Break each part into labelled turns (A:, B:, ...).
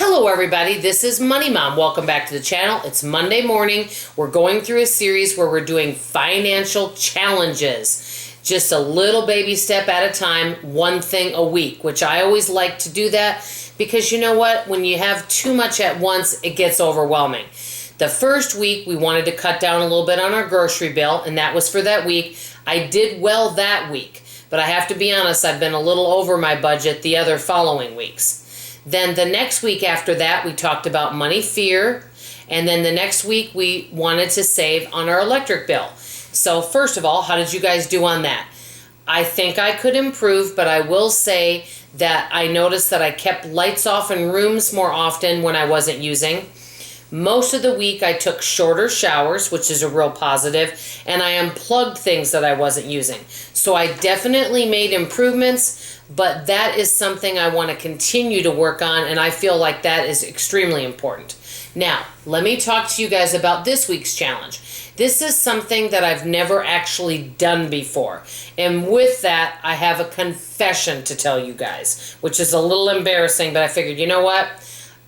A: Hello everybody, this is Money Mom. Welcome back to the channel. It's Monday morning. We're going through a series where we're doing financial challenges. Just a little baby step at a time, one thing a week, which I always like to do that because you know what? When you have too much at once, it gets overwhelming. The first week, we wanted to cut down a little bit on our grocery bill, and that was for that week. I did well that week, but I have to be honest, I've been a little over my budget the other following weeks. Then the next week after that, we talked about money fear. And then the next week, we wanted to save on our electric bill. So first of all, how did you guys do on that? I think I could improve, but I will say that I noticed that I kept lights off in rooms more often when I wasn't using. Most of the week, I took shorter showers, which is a real positive, and I unplugged things that I wasn't using. So I definitely made improvements, but that is something I want to continue to work on, and I feel like that is extremely important. Now, let me talk to you guys about this week's challenge. This is something that I've never actually done before, and with that, I have a confession to tell you guys, which is a little embarrassing, but I figured, you know what?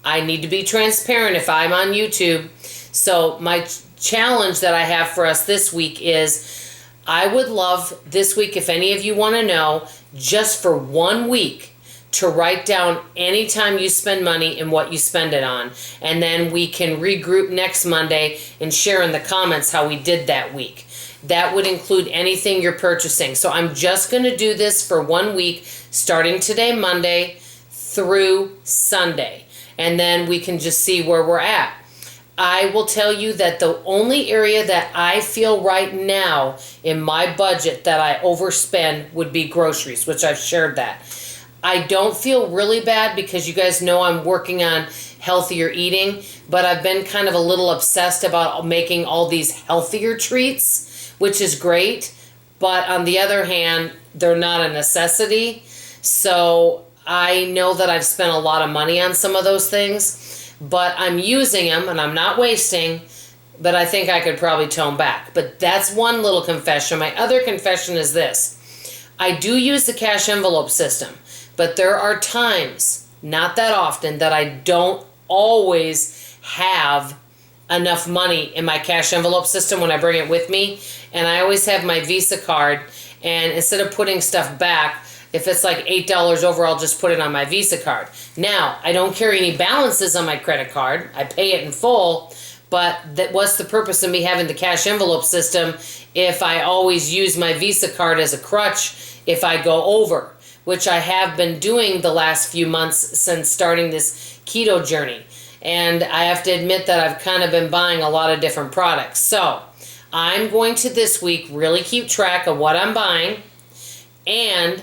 A: I need to be transparent if I'm on YouTube. So my challenge that I have for us this week is I would love this week, if any of you want to know, just for 1 week to write down any time you spend money and what you spend it on. And then we can regroup next Monday and share in the comments how we did that week. That would include anything you're purchasing. So I'm just going to do this for 1 week, starting today, Monday, through Sunday. And then we can just see where we're at. I will tell you that the only area that I feel right now in my budget that I overspend would be groceries, which I've shared that. I don't feel really bad because you guys know I'm working on healthier eating, but I've been kind of a little obsessed about making all these healthier treats, which is great. But on the other hand, they're not a necessity. So I know that I've spent a lot of money on some of those things, but I'm using them and I'm not wasting, but I think I could probably tone back. But that's one little confession. My other confession is this. I do use the cash envelope system, but there are times, not that often, that I don't always have enough money in my cash envelope system when I bring it with me. And I always have my Visa card, and instead of putting stuff back, if it's like $8 over, I'll just put it on my Visa card. Now, I don't carry any balances on my credit card. I pay it in full, but what's the purpose of me having the cash envelope system if I always use my Visa card as a crutch if I go over, which I have been doing the last few months since starting this keto journey. And I have to admit that I've kind of been buying a lot of different products. So I'm going to this week really keep track of what I'm buying and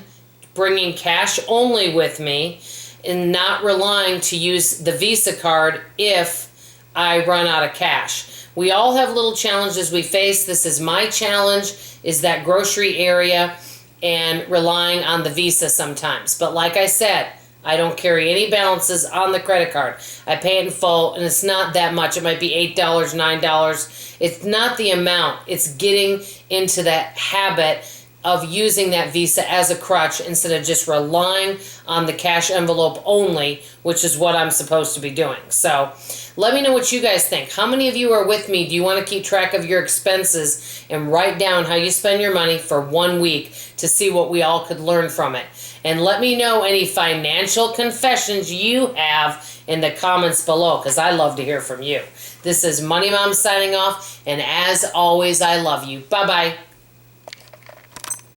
A: bringing cash only with me and not relying to use the Visa card if I run out of cash. We all have little challenges we face. This is my challenge, is that grocery area and relying on the Visa sometimes. But like I said, I don't carry any balances on the credit card. I pay it in full, and it's not that much. It might be $8, $9. It's not the amount. It's getting into that habit of using that Visa as a crutch instead of just relying on the cash envelope only, which is what I'm supposed to be doing. So let me know what you guys think. How many of you are with me? Do you want to keep track of your expenses and write down how you spend your money for 1 week to see what we all could learn from it? And let me know any financial confessions you have in the comments below, because I love to hear from you. This is Money Mom signing off, and as always, I love you. Bye-bye.